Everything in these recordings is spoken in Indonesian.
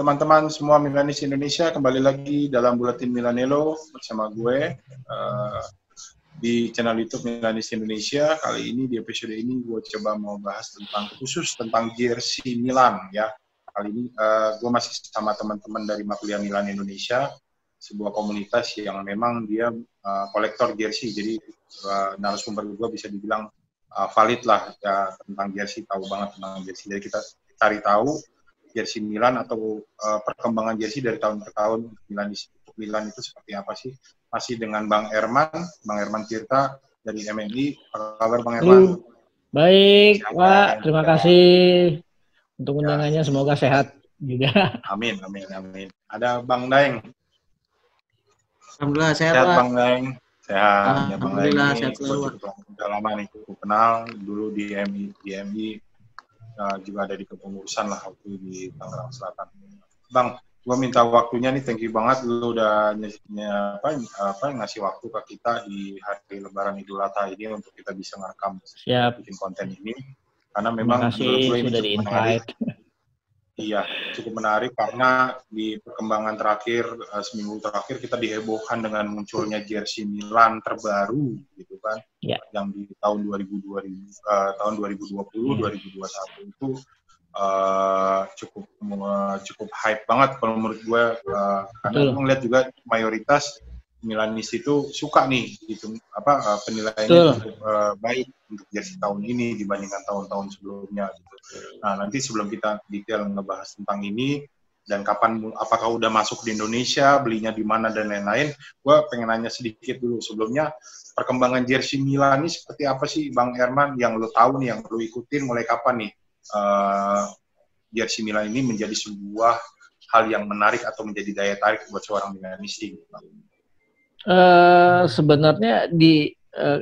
teman-teman semua Milanis Indonesia, kembali lagi dalam Buletin Milanello bersama gue di channel YouTube Milanis Indonesia. Kali ini di episode ini gue coba mau bahas khusus tentang jersey Milan ya. Kali ini gue masih sama teman-teman dari Maglia Milan Indonesia, sebuah komunitas yang memang dia kolektor jersey. Jadi narasumber gue bisa dibilang valid lah ya, tentang jersey, tahu banget tentang jersey. Jadi kita cari tahu jersey Milan atau perkembangan jersey dari tahun ke tahun Milan itu seperti apa sih? Masih dengan Bang Herman Tirta dari MNI. Apa kabar Bang Herman? Baik, Pak. Terima kasih untuk undangannya. Semoga sehat juga. Amin. Ada Bang Daeng. Alhamdulillah sehat, Pak. Bang Daeng. Sehat. Alhamdulillah sehat selalu. Udah lama nih aku kenal, dulu di MI juga ada di kepengurusan lah waktu di Tangerang Selatan. Bang, gua minta waktunya nih, thank you banget lu udah ngasih waktu ke kita di hari Lebaran Idul Adha ini untuk kita bisa ngerekam bikin konten ini. Karena memang menurut gue ini cukup menarik. Iya, cukup menarik karena di perkembangan terakhir, seminggu terakhir kita dihebohkan dengan munculnya jersey Milan terbaru gitu kan. Ya. Yang di tahun 2020, 2021 itu cukup hype banget kalau menurut gue, karena gue ngeliat juga mayoritas Milanis itu suka nih gitu, penilaiannya cukup baik untuk jersey tahun ini dibandingkan tahun-tahun sebelumnya gitu. Nah, nanti sebelum kita detail ngebahas tentang ini dan kapan, apakah udah masuk di Indonesia, belinya di mana dan lain-lain, gue pengen nanya sedikit dulu sebelumnya, perkembangan jersey Milan ini seperti apa sih Bang Herman, yang lo tahu nih, yang lo ikutin mulai kapan nih jersey Milan ini menjadi sebuah hal yang menarik atau menjadi daya tarik buat seorang Milanis gitu, Bang? Sebenarnya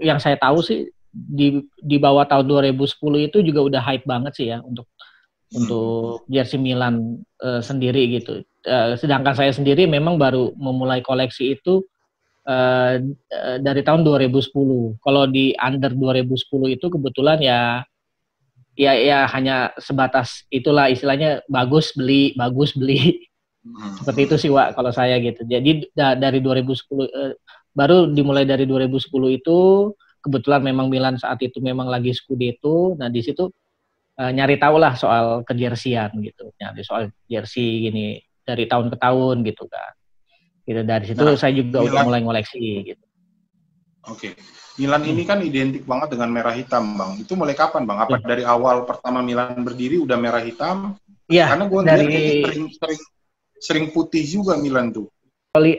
yang saya tahu sih di bawah tahun 2010 itu juga udah hype banget sih ya untuk jersey Milan sendiri gitu. Sedangkan saya sendiri memang baru memulai koleksi itu dari tahun 2010. Kalau di under 2010 itu kebetulan ya hanya sebatas itulah, istilahnya bagus beli. Seperti itu sih, Wak, kalau saya gitu. Jadi dari 2010 baru dimulai dari 2010 itu kebetulan memang Milan saat itu memang lagi Scudetto. Nah, di situ nyari tahu lah soal kejersian gitu. Nyari soal jersey gini dari tahun ke tahun gitu kan. Gitu, dari situ saya juga udah mulai ngoleksi gitu. Oke. Milan ini kan identik banget dengan merah hitam, Bang. Itu mulai kapan, Bang? Apa dari awal pertama Milan berdiri udah merah hitam? Iya. Karena gue lihat sering putih juga Milan tuh.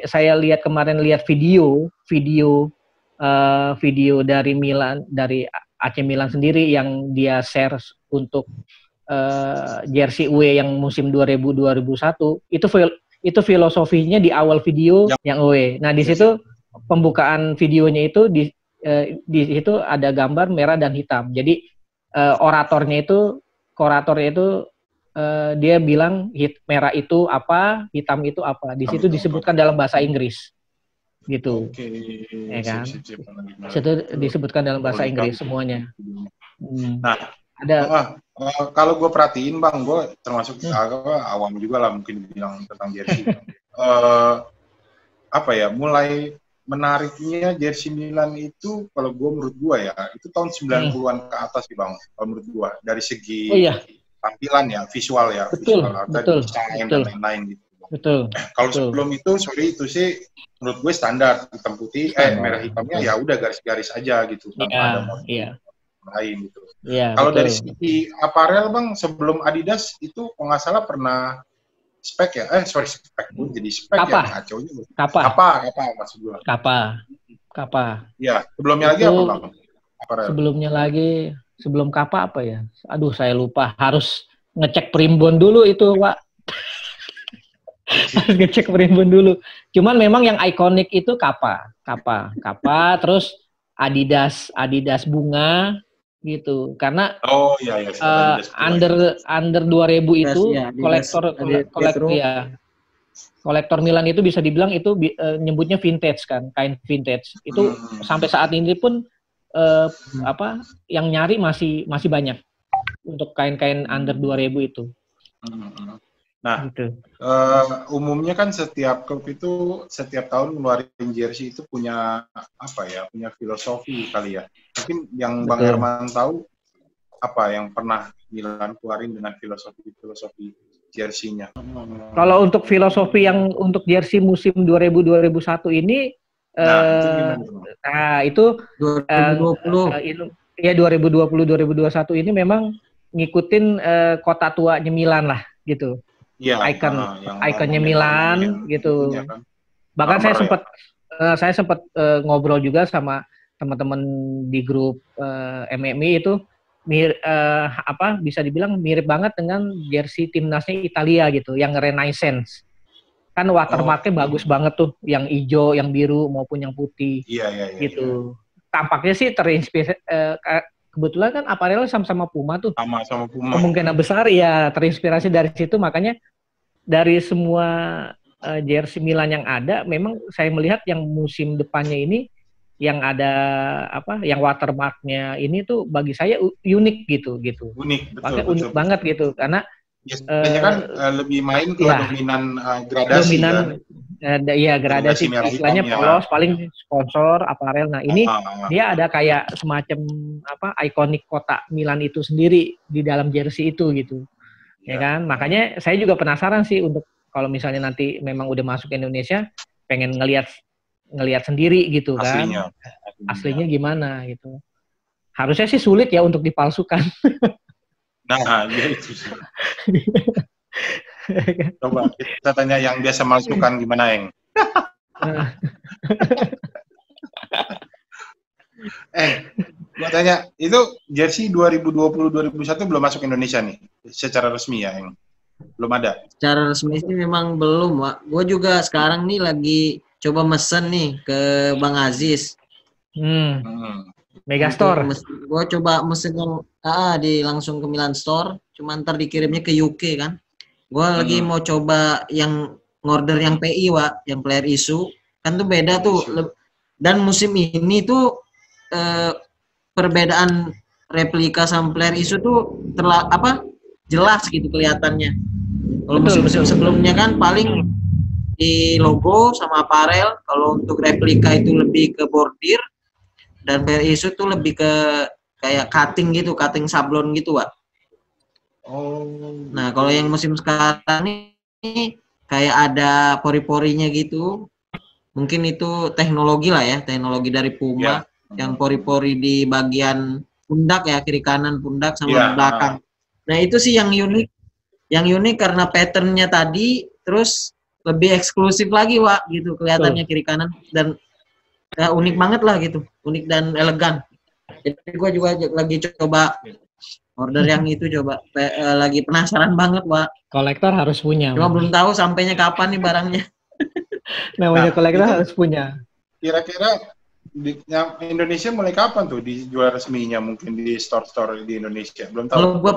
Saya lihat kemarin video dari Milan, dari AC Milan sendiri yang dia share untuk jersey UE yang musim 2000-2001 itu filosofinya di awal video yang UE. Nah, di situ pembukaan videonya itu di situ ada gambar merah dan hitam. Jadi oratornya itu dia bilang merah itu apa, hitam itu apa. Di situ disebutkan dalam bahasa Inggris, gitu. Ya kan? Situ disebutkan dalam bahasa Inggris semuanya. Nah, ada. Kalau gue perhatiin, Bang, gue termasuk awam juga lah mungkin bilang tentang jersey. Mulai menariknya jersey Milan itu, kalau gue menurut gue ya, itu tahun 90-an ke atas sih, Bang. Kalau menurut gue dari segi tampilan ya, visual ya, desain dan lain-lain gitu. Betul. Kalau sebelum itu, itu sih menurut gue standar hitam putih, merah hitamnya ya udah garis-garis aja gitu, tanpa ada motif lain gitu. Kalau dari segi aparel, Bang, sebelum Adidas itu kalau nggak salah pernah spek ya, spek pun jadi spek ya, ngaco juga. Kappa maksud gue. Kappa. Ya, sebelumnya lagi apa, Bang? Aparel. Sebelum Kappa apa ya? Aduh, saya lupa. Harus ngecek primbon dulu itu, Pak. Harus ngecek primbon dulu. Cuman memang yang ikonik itu Kappa, terus Adidas bunga gitu. Karena under 2000 itu kolektor Milan itu bisa dibilang itu nyebutnya vintage kan, kain vintage. Itu sampai saat ini pun yang nyari masih banyak untuk kain-kain under 2000 itu. Nah, gitu. umumnya kan setiap klub itu setiap tahun ngeluarin jersey itu punya apa ya, punya filosofi kali ya. Mungkin yang Bang Betul. Herman tahu apa yang pernah Milan keluarin dengan filosofi jersey-nya. Kalau untuk filosofi yang untuk jersey musim 2000-2001 ini, Nah, itu gimana tuh? itu 2020. Ya 2020-2021 ini memang ngikutin kota tuanya Milan lah gitu. Iya, Ikonnya Milan gitu. Kan? Bahkan saya sempat ngobrol juga sama teman-teman di grup MMI itu bisa dibilang mirip banget dengan jersey timnasnya Italia gitu, yang Renaissance. Kan watermarknya bagus banget tuh, yang hijau, yang biru maupun yang putih. Iya. Gitu. Tampaknya sih terinspirasi, kebetulan kan aparelnya sama-sama Puma tuh. Sama Puma. Kemungkinan besar ya terinspirasi dari situ, makanya dari semua jersey Milan yang ada, memang saya melihat yang musim depannya ini yang ada yang watermarknya ini tuh bagi saya unik gitu. Unik, betul. Unik banget gitu, karena biasanya kan lebih main ke dominan gradasi gradasi istilahnya polos paling sponsor aparel. Nah ini dia ada kayak semacam ikonik kota Milan itu sendiri di dalam jersey itu gitu. Ya kan, makanya saya juga penasaran sih untuk kalau misalnya nanti memang udah masuk ke Indonesia, pengen ngelihat sendiri gitu kan, aslinya gimana gitu. Harusnya sih sulit ya untuk dipalsukan. Nah, gitu. Coba kita tanya yang biasa masukan gimana, Eng? Gua tanya, itu jersey 2020-2021 belum masuk Indonesia nih, secara resmi ya, Eng? Belum ada? Secara resmi sih memang belum, Wak. Gue juga sekarang nih lagi coba mesen nih ke Bang Aziz. Megastore. Gue coba mesen yang langsung ke Milan Store, cuma ntar dikirimnya ke UK kan. Gue lagi mau coba yang ngorder yang PI, Wak, yang player issue. Kan tuh beda tuh. Dan musim ini tuh perbedaan replika sama player issue tuh jelas gitu kelihatannya. Kalau musim-musim sebelumnya kan paling di logo sama apparel, kalau untuk replika itu lebih ke bordir, dan player issue tuh lebih ke kayak cutting sablon gitu, Pak. Nah, kalau yang musim sekarang ini kayak ada pori-porinya gitu. Mungkin itu teknologi lah ya, teknologi dari Puma yang pori-pori di bagian pundak ya, kiri kanan pundak sama belakang. Nah, itu sih yang unik. Yang unik karena patternnya tadi, terus lebih eksklusif lagi, Wak, gitu kelihatannya kiri kanan, dan unik banget lah gitu, unik dan elegan. Jadi gue juga lagi coba order yang itu, lagi penasaran banget, Wak. Kolektor harus punya. Cuma belum tahu sampainya kapan nih barangnya. Namanya kolektor harus punya. Kira-kira Indonesia mulai kapan tuh dijual resminya, mungkin di store-store di Indonesia? Belum tahu. Kalau gue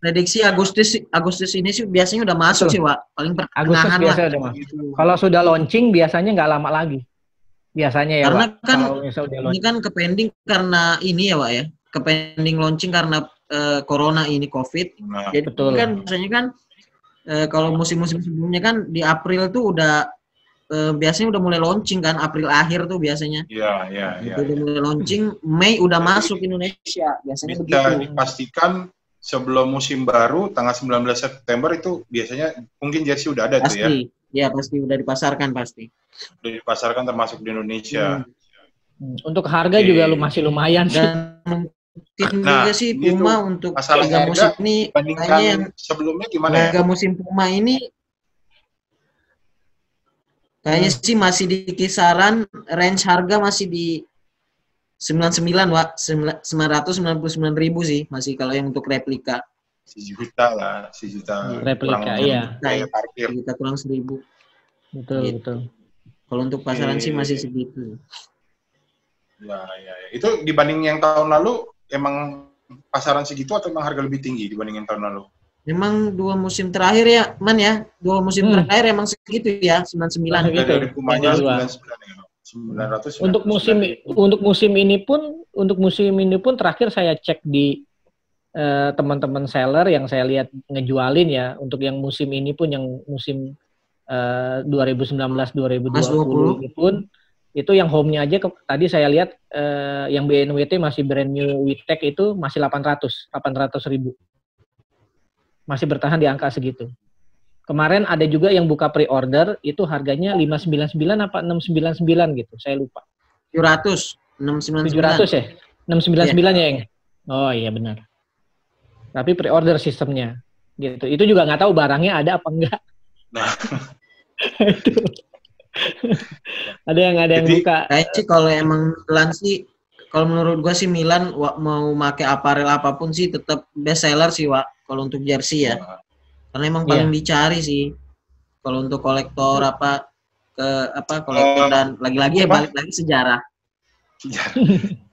prediksi Agustus ini sih biasanya udah masuk sih, Wak. Paling pertengahan lah. Kalau sudah launching biasanya nggak lama lagi. Biasanya ya, karena Wak. Kan ini kan kepending karena ini ya, Wak ya. Kepending launching karena corona ini COVID. Jadi betul. Kan biasanya kan kalau musim-musim sebelumnya kan di April tuh udah biasanya udah mulai launching kan, April akhir tuh biasanya. Iya. Udah mulai launching, Mei udah masuk Indonesia. Biasanya bisa begitu. Dipastikan sebelum musim baru tanggal 19 September itu biasanya mungkin jersey udah ada tuh ya. Iya, pasti udah dipasarkan pasti. Udah dipasarkan termasuk di Indonesia. Untuk harga juga masih lumayan sih. Dan mungkin juga sih Puma untuk harga musim ini kayaknya yang sebelumnya gimana ya? Harga musim Puma ini kayaknya sih masih di kisaran range harga masih di 99, Wak. 999.000 sih masih kalau yang untuk replika. 1 juta replika, iya. Parkir. 1 juta kurang 1.000. Betul. Kalau untuk pasaran sih masih segitu. Ya. Itu dibanding yang tahun lalu emang pasaran segitu atau emang harga lebih tinggi dibanding yang tahun lalu? Memang 2 musim terakhir ya, Man ya. 2 musim terakhir emang segitu ya, 99 gitu. Dari Pumanya 900. Untuk musim ini pun terakhir saya cek di teman-teman seller yang saya lihat ngejualin ya untuk yang musim ini pun, yang musim 2019-2020 ini pun itu yang home-nya aja tadi saya lihat yang BNWT masih brand new WITEC itu masih 800.000. Masih bertahan di angka segitu. Kemarin ada juga yang buka pre-order itu harganya 599 apa 699 gitu, saya lupa. 700 ya? 699 ya, Eng? Oh iya benar. Tapi pre-order sistemnya gitu. Itu juga nggak tahu barangnya ada apa enggak. Nah. Itu. ada yang buka. Kayak sih kalau emang Milan sih, kalau menurut gua sih Milan mau pakai aparel apapun sih tetap best seller sih, Wak. Kalau untuk jersey ya. Karena emang paling dicari sih. Kalau untuk kolektor kolektor dan lagi-lagi ya balik lagi sejarah.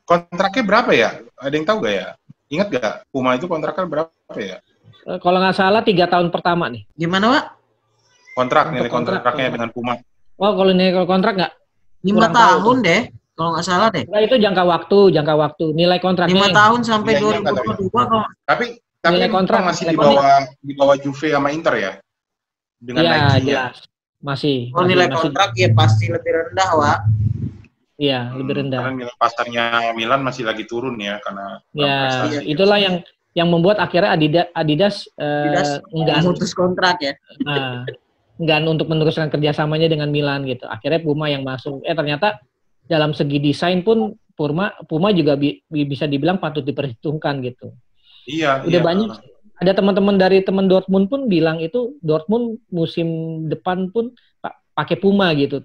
Kontraknya berapa ya? Ada yang tahu gak ya? Ingat gak? Puma itu kontraknya berapa ya? Kalau nggak salah 3 tahun pertama nih. Gimana, Wak? Nilai kontraknya dengan Puma. Oh, kalau nilai kontrak nggak? 5 tahun deh, kalau nggak salah deh. Nah, itu jangka waktu. Nilai kontraknya 5 tahun sampai 2022 kok. Tapi nilai kontrak masih di bawah Juve sama Inter ya? Dengan Nike-nya. Jelas. Masih. Oh, nilai kontrak ya pasti lebih rendah, Wak. Iya, lebih rendah. Karena nilai pasarnya Milan masih lagi turun ya karena ya itulah yang membuat akhirnya Adidas enggan memutus kontrak ya. Enggan untuk meneruskan kerjasamanya dengan Milan gitu. Akhirnya Puma yang masuk. Ternyata dalam segi desain pun Puma juga bisa dibilang patut diperhitungkan gitu. Iya. Udah banyak. Ada teman-teman dari teman Dortmund pun bilang itu Dortmund musim depan pun pakai Puma gitu.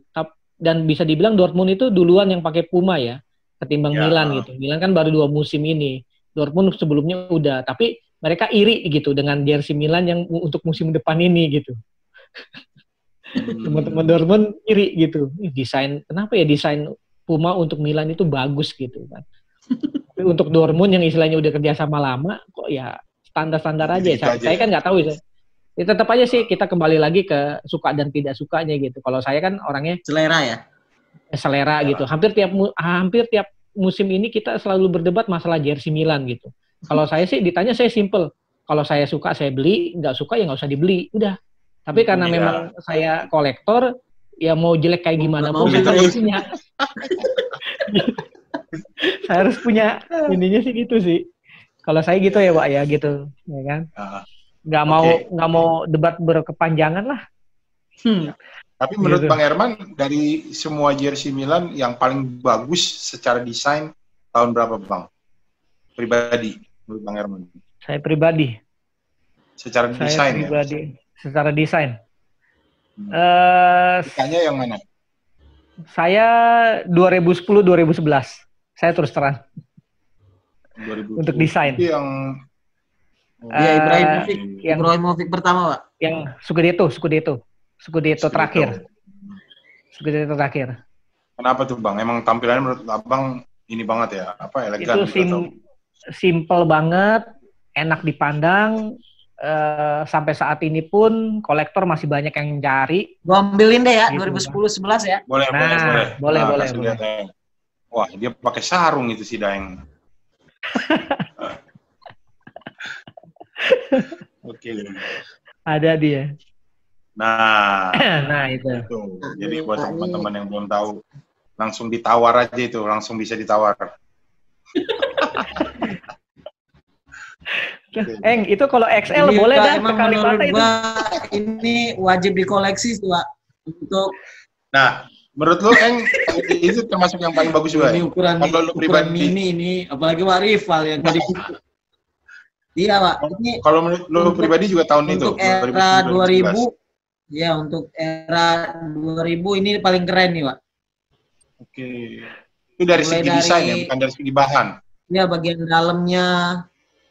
Dan bisa dibilang Dortmund itu duluan yang pakai Puma ya ketimbang Milan gitu. Milan kan baru 2 musim ini. Dortmund sebelumnya udah, tapi mereka iri gitu dengan jersey Milan yang untuk musim depan ini gitu. Teman-teman Dortmund iri gitu. Kenapa ya desain Puma untuk Milan itu bagus gitu kan. Tapi untuk Dortmund yang istilahnya udah kerja sama lama kok ya standar-standar aja. Saya kan nggak tahu ya. Ya tetap aja sih kita kembali lagi ke suka dan tidak sukanya gitu. Kalau saya kan orangnya selera ya. Selera gitu. Hampir tiap musim ini kita selalu berdebat masalah jersey Milan gitu. Kalau saya sih ditanya saya simple. Kalau saya suka saya beli, nggak suka ya nggak usah dibeli. Udah. Tapi karena memang saya kolektor, ya mau jelek kayak gimana pun saya harus punya. Saya harus punya ininya sih gitu sih. Kalau saya gitu ya Pak ya gitu, ya kan. Nggak mau debat berkepanjangan lah. Tapi menurut Bang Herman, dari semua jersey Milan yang paling bagus secara desain tahun berapa Bang? Pribadi, menurut Bang Herman. Saya pribadi. Secara desain ya? Secara desain. Desainnya yang mana? Saya 2010-2011. Saya terus terang. 2010. Untuk desain. Itu yang Ibrahimovic pertama, Pak. Yang Scudetto terakhir. Scudetto terakhir. Kenapa tuh Bang? Emang tampilannya menurut Abang ini banget ya? Apa elegan? Itu simple banget, enak dipandang. Sampai saat ini pun kolektor masih banyak yang cari. Gua ambilin deh ya, gitu, 2010-11 ya. Boleh. Boleh. Wah, dia pakai sarung itu si Daeng. Oke. Ada dia. Nah itu. Jadi buat teman-teman yang belum tahu, langsung ditawar aja itu, langsung bisa ditawar. Itu kalau XL ini boleh dah sekali pakai itu. Ini wajib dikoleksi tuh, Pak. Untuk menurut lu itu termasuk yang paling bagus juga. Ini ukuran mini ini, apalagi Wak Rival yang tadi. Iya, Pak. Ini kalau menurut lu pribadi juga tahun itu. Untuk era 2000, ya untuk era 2000 ini paling keren nih, Pak. Oke. Itu dari segi desain ya, bukan dari segi bahan. Ya, bagian dalamnya.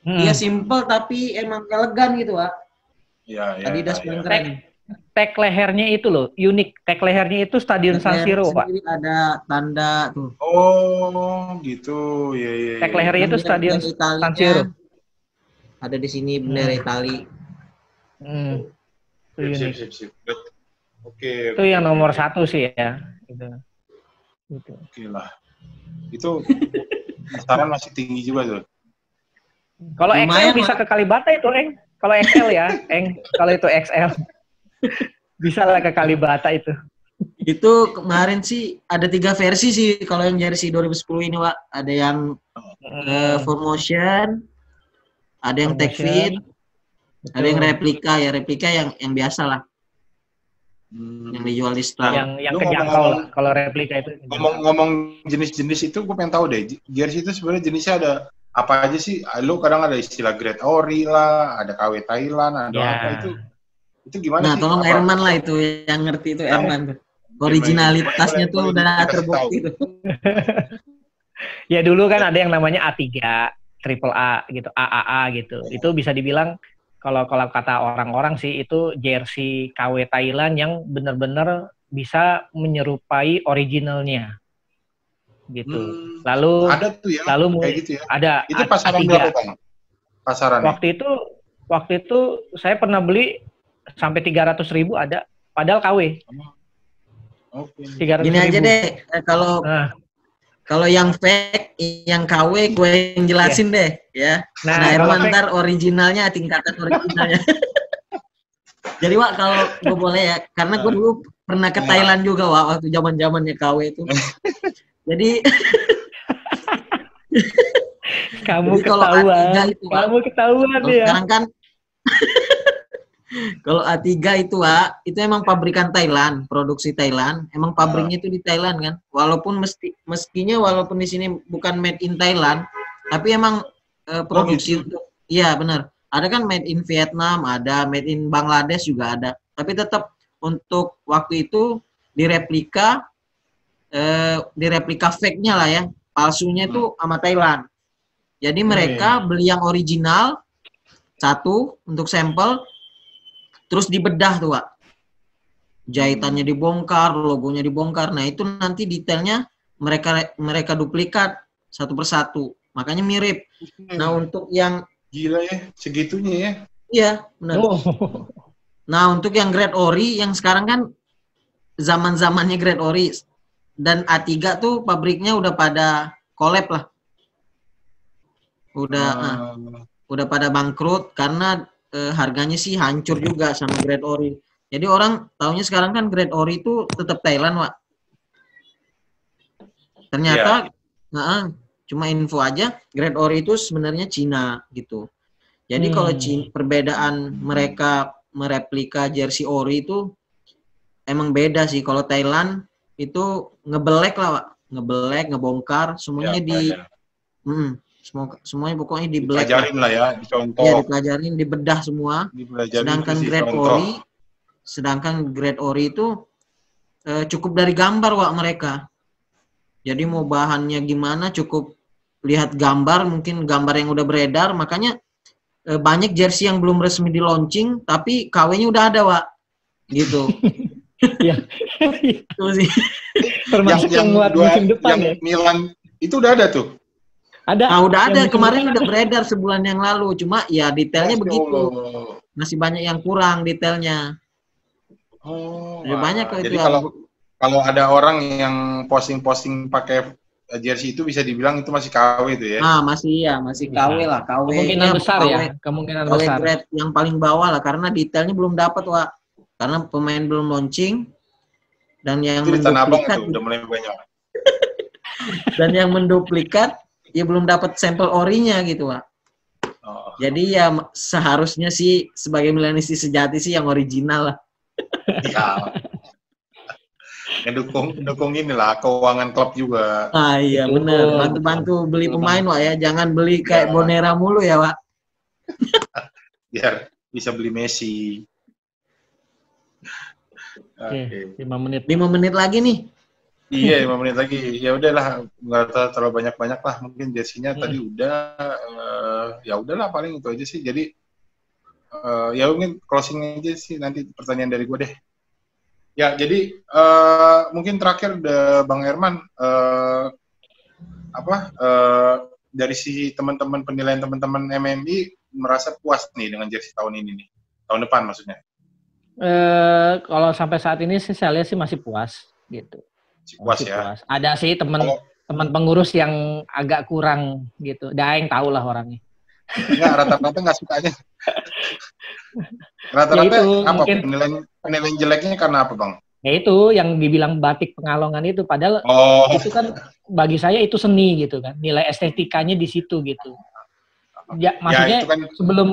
Dia simple tapi emang elegan gitu, Pak. Iya. Adidas paling keren. Tag lehernya itu loh, unik. Tag lehernya itu Stadion San Siro, Pak. Ada tanda tuh. Oh, gitu. Iya. Tag lehernya itu Stadion San Siro. Ada di sini bendera Itali. Sip. Oke. Itu yang nomor 1 sih ya. Gitu. Oke lah. Itu pasaran masih tinggi juga tuh. Kalau XL Lumayan, bisa ke Kalibata itu, Eng. Kalau XL ya, Eng. Kalau itu XL. Bisa lah ke Kalibata itu. Itu kemarin sih ada 3 versi sih kalau yang jersey 2010 ini, Wak. Ada yang full motion, ada yang tech fit, ada yang replika ya, replika yang biasa lah. Yang dijual di store. Yang kejangkau lah kalau replika itu. Ngomong jenis-jenis itu, gue pengen tahu deh, jersey itu sebenarnya jenisnya ada apa aja sih? Lu kadang ada istilah grade ori lah, ada KW Thailand, ada apa itu gimana nah, sih? Nah, tolong Herman lah itu yang ngerti itu Herman. Originalitasnya tuh udah terbukti tuh. Ya dulu kan ada yang namanya A3, triple A gitu, AAA gitu. Itu bisa dibilang kalau kata orang-orang sih itu jersey KW Thailand yang benar-benar bisa menyerupai originalnya. Gitu. Lalu ada tuh ya, kayak gitu ya. Ada. Itu pasaran berapa, Bang? Pasarannya. Waktu itu saya pernah beli sampai 300.000 ada, padahal KW. Oke. Gini aja deh, kalau yang fake, yang KW gue yang jelasin deh, ya. Nah Herman ntar originalnya, tingkatan originalnya. Jadi Wak, kalau gue boleh ya, karena gue dulu pernah ke Thailand juga Wak, waktu zaman-zamannya KW itu. Jadi kamu ketahuan, kamu ketahuan ya. Sekarang kan kalau A3 itu Wak, itu emang pabrikan Thailand, produksi Thailand. Emang pabriknya itu di Thailand kan. Walaupun meskinya walaupun di sini bukan made in Thailand, tapi emang produksi untuk iya benar. Ada kan made in Vietnam, ada made in Bangladesh juga ada. Tapi tetap untuk waktu itu direplika fake-nya lah ya. Palsunya itu sama Thailand. Jadi mereka beli yang original satu untuk sampel, terus dibedah tuh, Pak. Jahitannya dibongkar, logonya dibongkar. Nah, itu nanti detailnya mereka duplikat satu persatu. Makanya mirip. Nah, untuk yang gila ya, segitunya ya. Iya, benar. Nah, untuk yang grade ori yang sekarang kan zaman-zamannya grade ori dan A3 tuh pabriknya udah pada collab lah. Udah pada bangkrut karena harganya sih hancur juga sama grade ori. Jadi orang taunya sekarang kan grade ori itu tetap Thailand, Wak. Ternyata cuma info aja, grade ori itu sebenarnya Cina gitu. Jadi kalau perbedaan mereka mereplika jersey ori itu emang beda sih. Kalau Thailand itu ngebelek lah, Wak. Ngebelek, ngebongkar, semuanya semuanya pokoknya di black. Dipelajarin lah ya, dicontoh. Ya, dipelajarin, dibedah semua. Sedangkan grade ori itu cukup dari gambar Wak mereka. Jadi mau bahannya gimana cukup lihat gambar, mungkin gambar yang udah beredar, makanya banyak jersey yang belum resmi di launching tapi KW-nya udah ada Wak. Gitu. Iya. Itu sih. Termasuk yang buat musim depan ya. Milan itu udah ada tuh. Ada. Nah, udah ada kemarin udah beredar sebulan yang lalu, cuma ya detailnya begitu. Masih banyak yang kurang detailnya. Banyak kok itu. Jadi kalau ada orang yang posting pakai jersey itu bisa dibilang itu masih KW itu ya. Nah, masih KW lah, KW. Kemungkinan besar KW, ya, kemungkinan KW besar. Grade yang paling bawah lah karena detailnya belum dapat, Wak. Karena pemain belum launching dan yang menduplikat udah mulai banyak. Dan yang menduplikat ya belum dapat sampel orinya gitu, Wak. Jadi ya seharusnya sih sebagai milenisti sejati sih yang original lah. Ya. Ngedukung inilah keuangan klub juga. Ah iya benar, bantu-bantu beli pemain Wak ya, jangan beli kayak Bonera mulu ya Wak. Biar bisa beli Messi. Oke, 5 menit lagi nih. Iya, 5 menit lagi. Ya udahlah, nggak terlalu banyak-banyak lah. Mungkin jersinya tadi udah, ya udahlah paling itu aja sih. Jadi ya mungkin closing aja sih nanti pertanyaan dari gue deh. Ya, jadi mungkin terakhir Bang Herman, dari sisi teman-teman penilaian teman-teman MMI merasa puas nih dengan jersey tahun ini nih, tahun depan maksudnya. Kalau sampai saat ini sih saya lihat sih masih puas gitu. Puas ya. Ada sih teman pengurus yang agak kurang gitu. Daeng tahu lah orangnya. Enggak, rata-rata nggak sukanya. Rata-rata Ya itu, apa mungkin penilaian jeleknya karena apa, Bang? ya itu yang dibilang batik Pengalongan itu, padahal Oh, itu kan bagi saya itu seni gitu kan, nilai estetikanya di situ gitu. Ya, ya maksudnya itu kan sebelum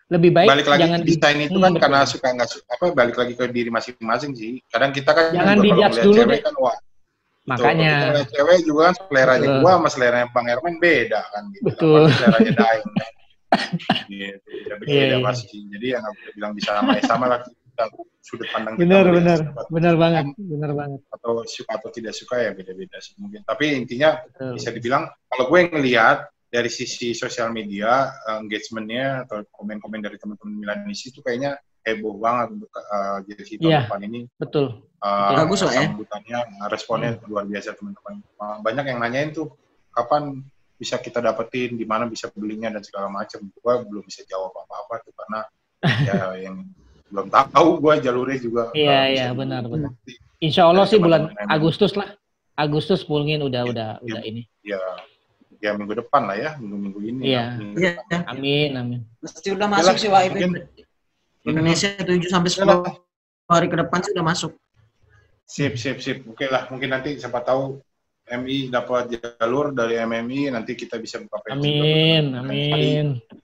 lebih baik balik lagi jangan desain itu kan betul. karena suka nggak suka apa balik lagi ke diri masing-masing sih. Kadang kita kan Jangan juga kalau dijudge ngeliat dulu cewek deh. kan wah. Betul. Makanya Kalau kita ngeliat cewek juga kan seleranya betul. gua sama seleranya Bang Herman beda kan gitu. Betul. Apalagi seleranya Daeng kan. Gitu, beda Iya. pasti. Jadi yang nggak bisa bilang bisa sama lah kita sudut pandang kita Benar melihat banget. atau suka atau tidak suka ya beda-beda sih mungkin. Tapi intinya Betul. bisa dibilang kalau gue ngelihat dari sisi sosial media engagement-nya atau komen-komen dari teman-teman Milanisi itu kayaknya heboh banget untuk jersey tahun depan ini. Betul. Bagus lah ya. Sambutannya, responnya luar biasa teman-teman. Banyak yang nanyain tuh kapan bisa kita dapetin, di mana bisa belinya dan segala macam. Gue belum bisa jawab apa-apa tuh karena ya yang belum tahu gue jalurnya juga. Iya benar. Insya Allah sih bulan Agustus lah. Agustus mungkin udah ini. Ya minggu depan lah ya, minggu ini. Iya. Amin. Pasti udah masuk sih Wak itu. Indonesia 7 sampai 10 hari ke depan sudah masuk. Sip. Oke lah, mungkin nanti siapa tahu MI dapat jalur dari MMI, nanti kita bisa buka Amin.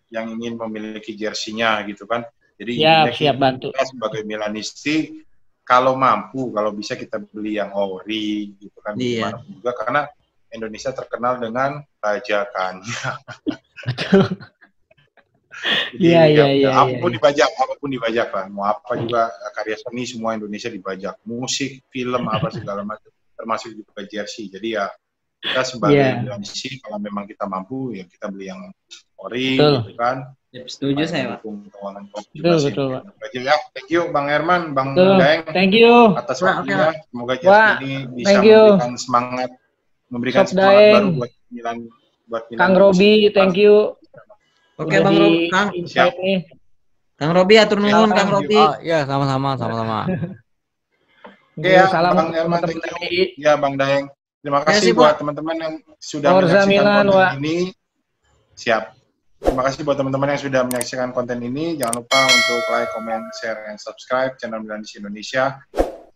Yang ingin memiliki jersinya gitu kan. Jadi siap bantu. Kita sebagai Milanisti kalau mampu, kalau bisa kita beli yang ori gitu kan. Iya. Juga karena Indonesia terkenal dengan bajakannya. Iya. Apapun dibajak lah. Mau apa juga karya seni semua Indonesia dibajak. Musik, film, apa segala macam. Termasuk juga jersey. Jadi ya kita sebagai Indonesia kalau memang kita mampu ya kita beli yang ori gitu kan. Setuju saya, Pak. Betul. Ya, thank you Bang Herman, Bang Daeng. Thank you. Atas waktunya. Semoga jersey ini bisa memberikan semangat baru buat Milan. Kang Robi, thank you. Oke, Bang Robi. Kang Robi, atur nuhun Kang Robi. Iya, sama-sama. Oke ya, salam Bang Herman, thank you. Ya, Bang Daeng. Terima kasih buat teman-teman yang sudah menyaksikan konten ini. Siap. Terima kasih buat teman-teman yang sudah menyaksikan konten ini. Jangan lupa untuk like, comment, share, dan subscribe channel Milanisi Indonesia.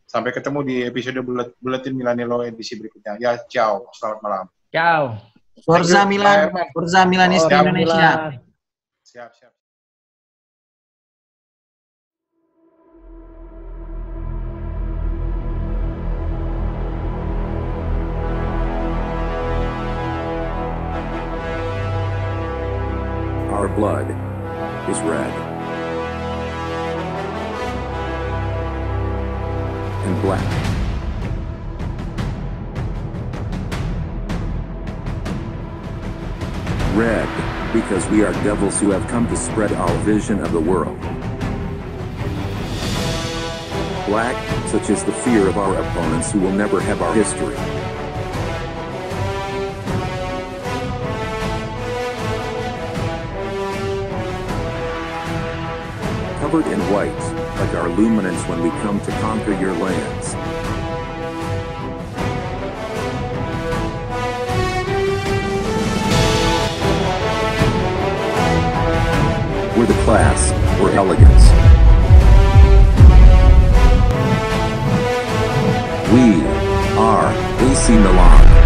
Sampai ketemu di episode Buletin Milanello edisi berikutnya. Ya, ciao. Selamat malam. Ciao. Forza Milan, Forza Milanisti Indonesia. Siap. Our blood is red and black. Red, because we are devils who have come to spread our vision of the world. Black, such is the fear of our opponents who will never have our history. Covered in white, like our luminance when we come to conquer your lands. We're the class, we're elegance. We are AC Milan.